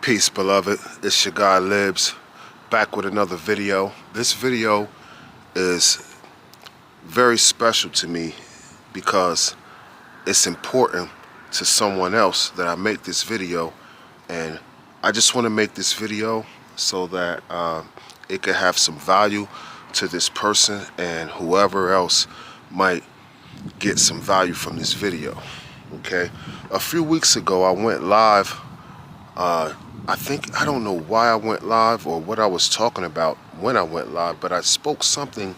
Peace, beloved. It's your guy Libs, back with another video. This video is very special to me because it's important to someone else that I make this video, and I just want to make this video so that it could have some value to this person and whoever else might get some value from this video. Okay, a few weeks ago I went live. I don't know why I went live or what I was talking about when I went live, but I spoke something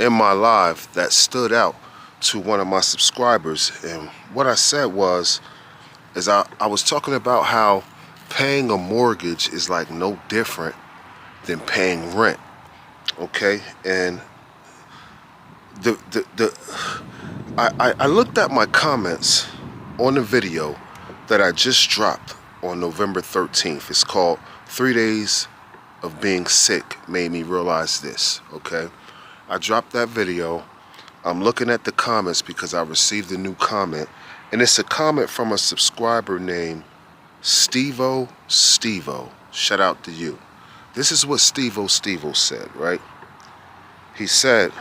in my live that stood out to one of my subscribers. And what I said was, I was talking about how paying a mortgage is like no different than paying rent. Okay, and I looked at my comments on the video that I just dropped on November 13th. It's called 3 Days of Being Sick Made Me Realize This. Okay, I dropped that video. I'm looking at the comments because I received a new comment, and it's a comment from a subscriber named Stevo. Shout out to you. This is what Stevo said, right? He said,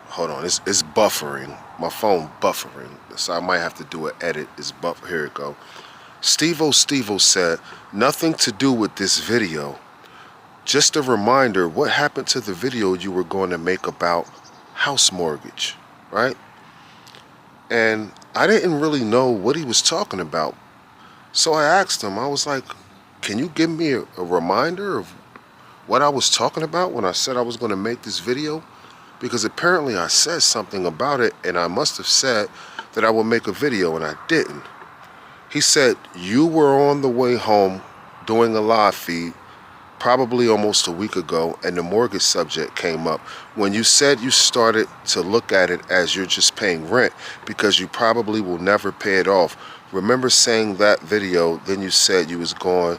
hold on, it's buffering. My phone buffering, so I might have to do an edit. It's buffer. Here it go. Stevo said, nothing to do with this video. Just a reminder, what happened to the video you were going to make about house mortgage, right? And I didn't really know what he was talking about. So I asked him, I was like, can you give me a reminder of what I was talking about when I said I was going to make this video? Because apparently I said something about it, and I must have said that I would make a video, and I didn't. He said, you were on the way home doing a live feed probably almost a week ago, and the mortgage subject came up. When you said you started to look at it as you're just paying rent because you probably will never pay it off. Remember saying that video, then you said you was going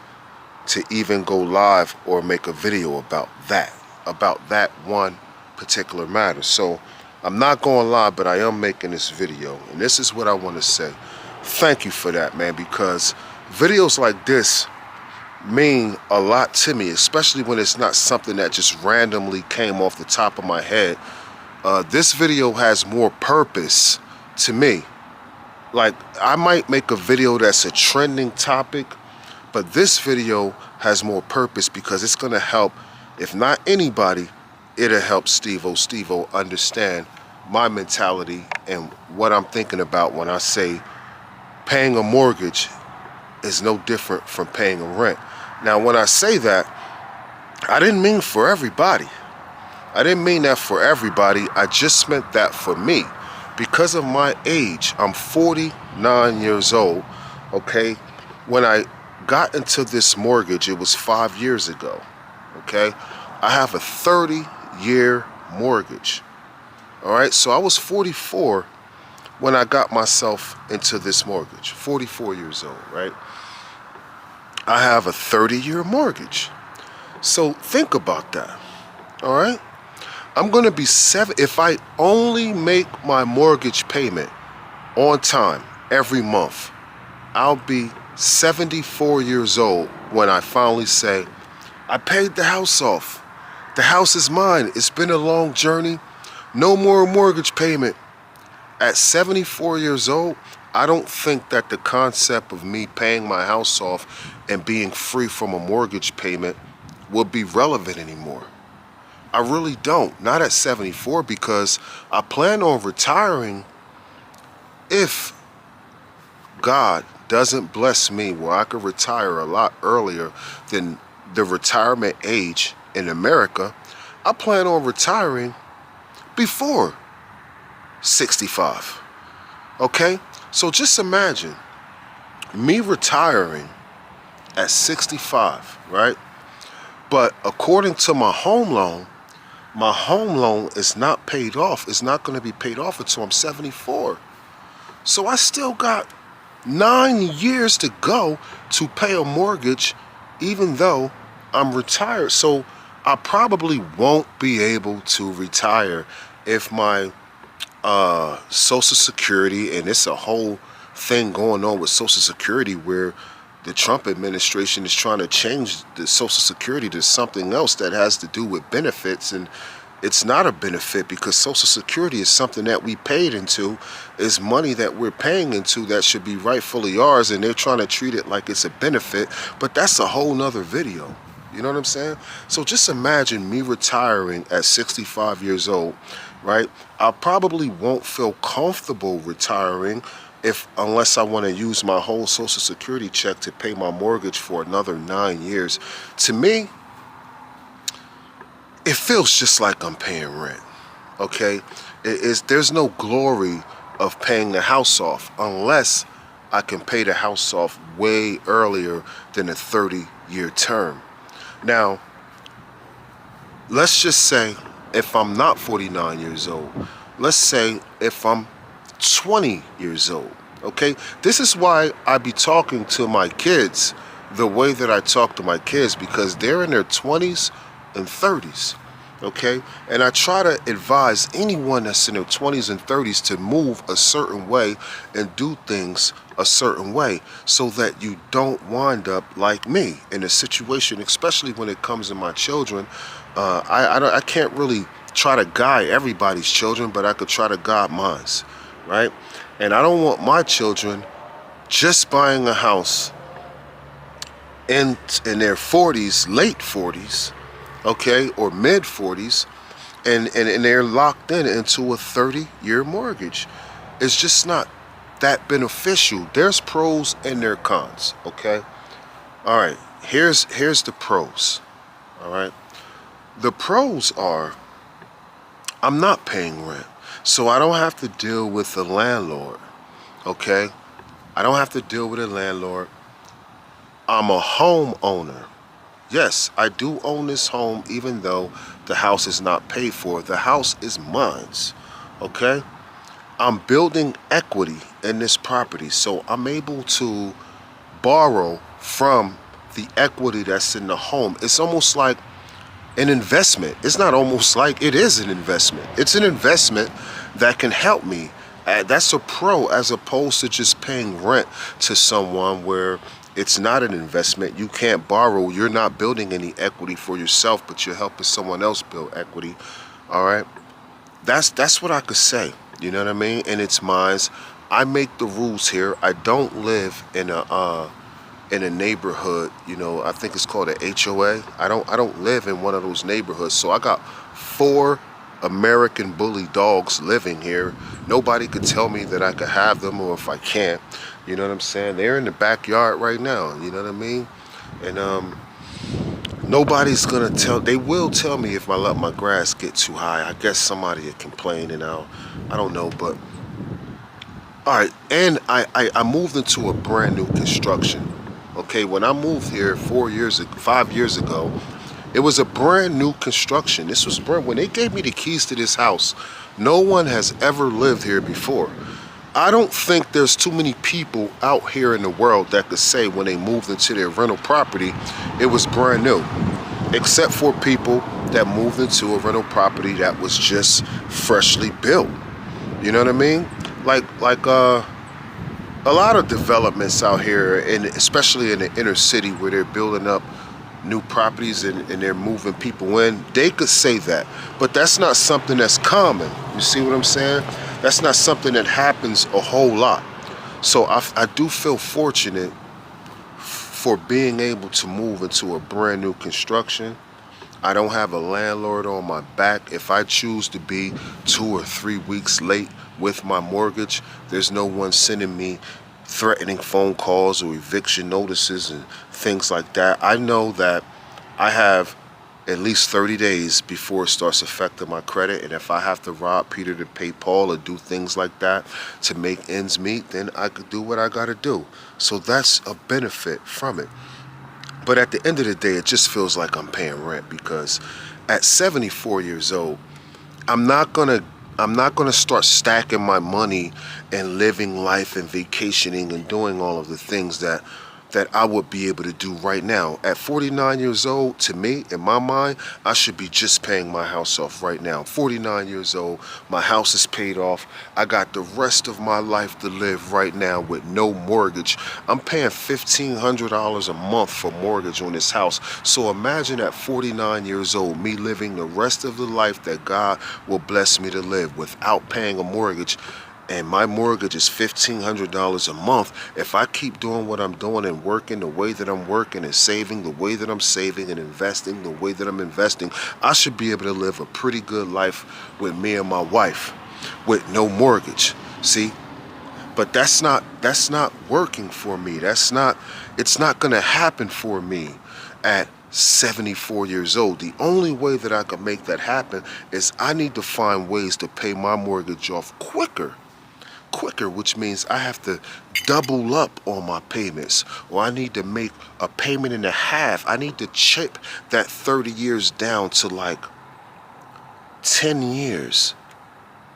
to even go live or make a video about that one particular matter. So I'm not going live, but I am making this video, and this is what I want to say. Thank you for that, man, because videos like this mean a lot to me, especially when it's not something that just randomly came off the top of my head. This video has more purpose to me. Like, I might make a video that's a trending topic, but this video has more purpose because it's going to help, if not anybody, it'll help Stevo understand my mentality and what I'm thinking about when I say paying a mortgage is no different from paying a rent. Now, when I say that, I didn't mean for everybody. I didn't mean that for everybody. I just meant that for me. Because of my age, I'm 49 years old, okay? When I got into this mortgage, it was 5 years ago, okay? I have a 30-year mortgage. All right, so I was 44 when I got myself into this mortgage. 44 years old, right? I have a 30-year mortgage. So think about that. All right, I'm gonna be if I only make my mortgage payment on time every month, I'll be 74 years old when I finally say, I paid the house off. The house is mine. It's been a long journey. No more mortgage payment. At 74 years old, I don't think that the concept of me paying my house off and being free from a mortgage payment will be relevant anymore. I really don't. Not at 74, because I plan on retiring if God doesn't bless me where I could retire a lot earlier than the retirement age in America. I plan on retiring before 65. Okay? So just imagine me retiring at 65, right? But according to my home loan is not paid off. It's not going to be paid off until I'm 74. So I still got 9 years to go to pay a mortgage, even though I'm retired. So I probably won't be able to retire if my Social Security, and it's a whole thing going on with Social Security where the Trump administration is trying to change the Social Security to something else that has to do with benefits, and it's not a benefit because Social Security is something that we paid into, is money that we're paying into that should be rightfully ours, and they're trying to treat it like it's a benefit, but that's a whole nother video. You know what I'm saying? So just imagine me retiring at 65 years old, right? I probably won't feel comfortable retiring unless I want to use my whole Social Security check to pay my mortgage for another 9 years. To me, it feels just like I'm paying rent, okay? There's no glory of paying the house off unless I can pay the house off way earlier than a 30-year term. Now, let's just say if I'm not 49 years old, let's say if I'm 20 years old, okay? This is why I be talking to my kids the way that I talk to my kids, because they're in their 20s and 30s, okay? And I try to advise anyone that's in their 20s and 30s to move a certain way and do things a certain way so that you don't wind up like me in a situation, especially when it comes to my children. I can't really try to guide everybody's children, but I could try to guide mine's, right? And I don't want my children just buying a house in their 40s, late 40s, okay, or mid 40s, and they're locked into a 30-year mortgage. It's just not that beneficial. There's pros and there are cons, okay? All right, here's the pros, all right? The pros are I'm not paying rent, so I don't have to deal with the landlord, okay? I don't have to deal with a landlord. I'm a homeowner. Yes, I do own this home even though the house is not paid for. The house is mine, okay? I'm building equity in this property, so I'm able to borrow from the equity that's in the home. It's almost like an investment. It's not almost like, it is an investment. It's an investment that can help me. That's a pro as opposed to just paying rent to someone where it's not an investment. You can't borrow. You're not building any equity for yourself, but you're helping someone else build equity. All right. That's what I could say. You know what I mean? And it's mine. I make the rules here. I don't live in a neighborhood. You know, I think it's called a HOA. I don't live in one of those neighborhoods. So I got 4 American Bully dogs living here. Nobody could tell me that I could have them or if I can't. You know what I'm saying? They're in the backyard right now. You know what I mean? And nobody's gonna tell. They will tell me if I let my grass get too high. I guess somebody would complain, and I don't know. But all right. And I moved into a brand new construction. Okay, when I moved here 5 years ago, it was a brand new construction. This was brand. When they gave me the keys to this house, no one has ever lived here before. I don't think there's too many people out here in the world that could say when they moved into their rental property, it was brand new, except for people that moved into a rental property that was just freshly built. You know what I mean? Like a lot of developments out here, and especially in the inner city where they're building up new properties and they're moving people in, they could say that. But that's not something that's common. You see what I'm saying? That's not something that happens a whole lot. So I do feel fortunate for being able to move into a brand new construction. I don't have a landlord on my back. If I choose to be 2 or 3 weeks late with my mortgage, there's no one sending me threatening phone calls or eviction notices and things like that. I know that I have at least 30 days before it starts affecting my credit, and if I have to rob Peter to pay Paul or do things like that to make ends meet, then I could do what I gotta do. So that's a benefit from it. But at the end of the day, it just feels like I'm paying rent, because at 74 years old, I'm not gonna start stacking my money and living life and vacationing and doing all of the things that that I would be able to do right now. At 49 years old, to me, in my mind, I should be just paying my house off right now. 49 years old, my house is paid off. I got the rest of my life to live right now with no mortgage. I'm paying $1,500 a month for mortgage on this house. So imagine at 49 years old, me living the rest of the life that God will bless me to live without paying a mortgage. And my mortgage is $1,500 a month. If I keep doing what I'm doing and working the way that I'm working and saving the way that I'm saving and investing the way that I'm investing, I should be able to live a pretty good life with me and my wife with no mortgage. See? But that's not working for me. It's not gonna happen for me at 74 years old. The only way that I can make that happen is I need to find ways to pay my mortgage off quicker, which means I have to double up on my payments, or I need to make a payment and a half. I need to chip that 30 years down to like 10 years.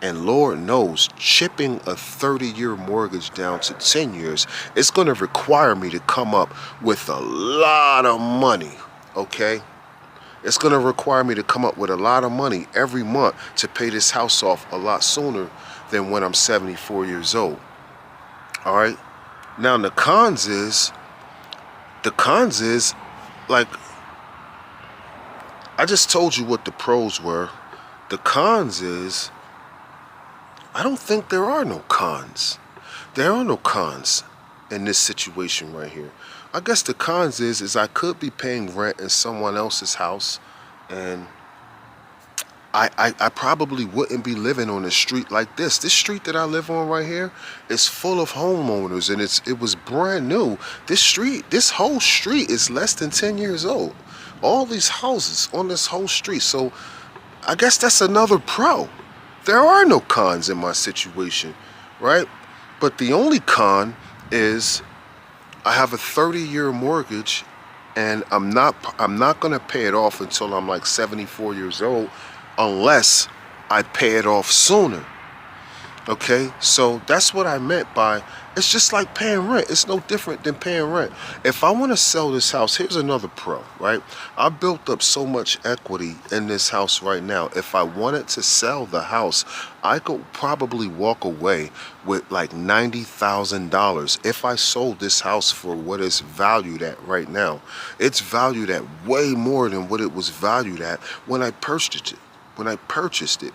And Lord knows, chipping a 30-year mortgage down to 10 years, it's going to require me to come up with a lot of money, okay? It's going to require me to come up with a lot of money every month to pay this house off a lot sooner than when I'm 74 years old. All right? Now, the cons is, like, I just told you what the pros were. The cons is, I don't think there are no cons. There are no cons in this situation right here. I guess the cons is I could be paying rent in someone else's house, and I probably wouldn't be living on a street like this. This street that I live on right here is full of homeowners, and it was brand new. This whole street is less than 10 years old. All these houses on this whole street. So I guess that's another pro. There are no cons in my situation, right? But the only con is I have a 30-year mortgage, and I'm not gonna pay it off until I'm like 74 years old, unless I pay it off sooner. Okay, so that's what I meant by, it's just like paying rent. It's no different than paying rent. If I want to sell this house, here's another pro, right? I built up so much equity in this house right now. If I wanted to sell the house, I could probably walk away with like $90,000 if I sold this house for what it's valued at right now. It's valued at way more than what it was valued at when I purchased it.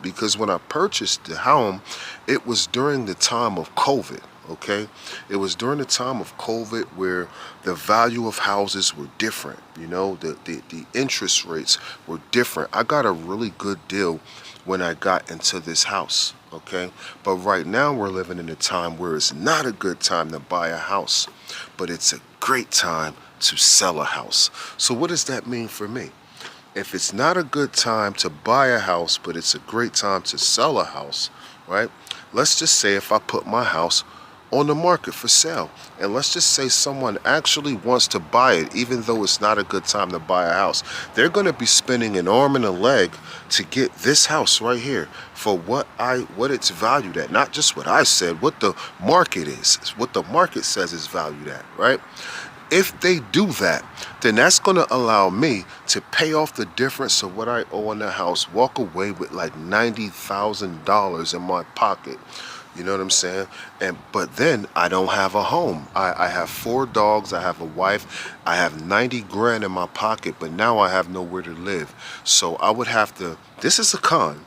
Because when I purchased the home, it was during the time of COVID, okay? It was during the time of COVID where the value of houses were different, you know, the interest rates were different. I got a really good deal when I got into this house, okay? But right now we're living in a time where it's not a good time to buy a house, but it's a great time to sell a house. So what does that mean for me? If it's not a good time to buy a house, but it's a great time to sell a house, right? Let's just say if I put my house on the market for sale, and let's just say someone actually wants to buy it, even though it's not a good time to buy a house, they're going to be spending an arm and a leg to get this house right here for what it's valued at. Not just what I said, what the market is, what the market says is valued at, right? If they do that, then that's going to allow me to pay off the difference of what I owe on the house, walk away with like $90,000 in my pocket. You know what I'm saying? But then I don't have a home. I have 4 dogs, I have a wife, I have 90 grand in my pocket, but now I have nowhere to live. So I would have to, this is a con.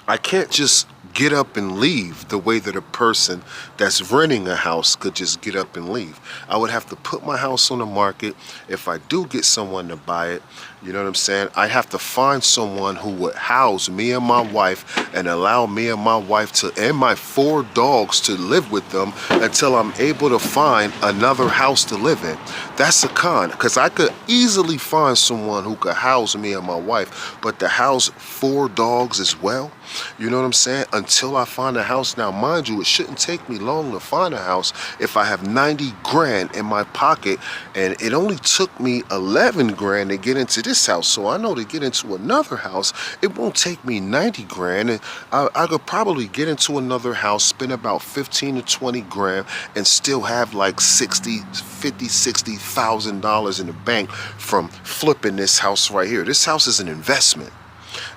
I can't just get up and leave the way that a person that's renting a house could just get up and leave. I would have to put my house on the market. If I do get someone to buy it, you know what I'm saying? I have to find someone who would house me and my wife and allow me and my wife to, and my 4 dogs to live with them until I'm able to find another house to live in. That's a con, because I could easily find someone who could house me and my wife, but to house 4 dogs as well, you know what I'm saying? until I find a house. Now, mind you, it shouldn't take me long to find a house if I have 90 grand in my pocket, and it only took me 11 grand to get into this house. So I know to get into another house, it won't take me 90 grand. And I could probably get into another house, spend about 15 to 20 grand, and still have like $60,000 in the bank from flipping this house right here. This house is an investment.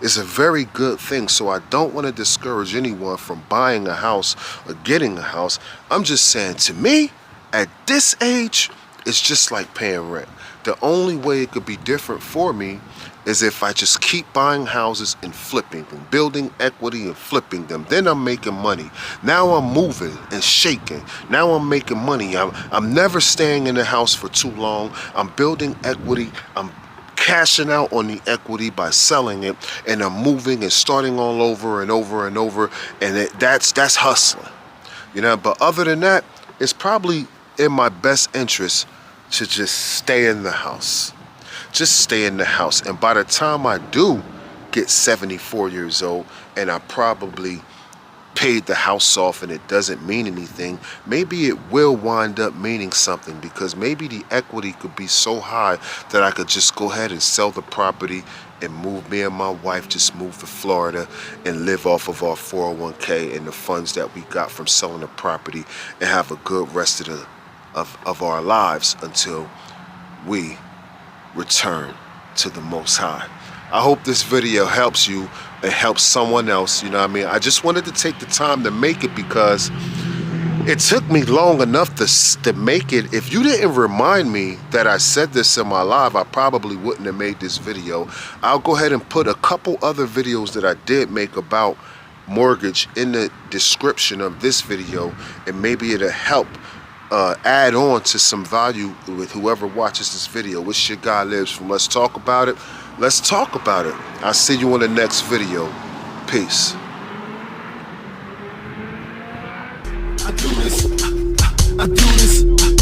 It's a very good thing. So I don't want to discourage anyone from buying a house or getting a house. I'm just saying, to me, at this age, it's just like paying rent. The only way it could be different for me is if I just keep buying houses and flipping them, building equity and flipping them. Then I'm making money. Now I'm moving and shaking. Now I'm making money. I'm never staying in the house for too long. I'm building equity. I'm cashing out on the equity by selling it, and I'm moving and starting all over and over and over. And that's hustling, you know. But other than that, it's probably in my best interest to just stay in the house. Just stay in the house. And by the time I do get 74 years old and I probably paid the house off and it doesn't mean anything, maybe it will wind up meaning something, because maybe the equity could be so high that I could just go ahead and sell the property and move, me and my wife just move to Florida and live off of our 401k and the funds that we got from selling the property, and have a good rest of our lives until we return to the Most High. I hope this video helps you and helps someone else, you know what I mean? I just wanted to take the time to make it because it took me long enough to make it. If you didn't remind me that I said this in my live, I probably wouldn't have made this video. I'll go ahead and put a couple other videos that I did make about mortgage in the description of this video, and maybe it'll help add on to some value with whoever watches this video. It's your guy Libs from Let's Talk About It. Let's talk about it. I'll see you in the next video. Peace. I do this.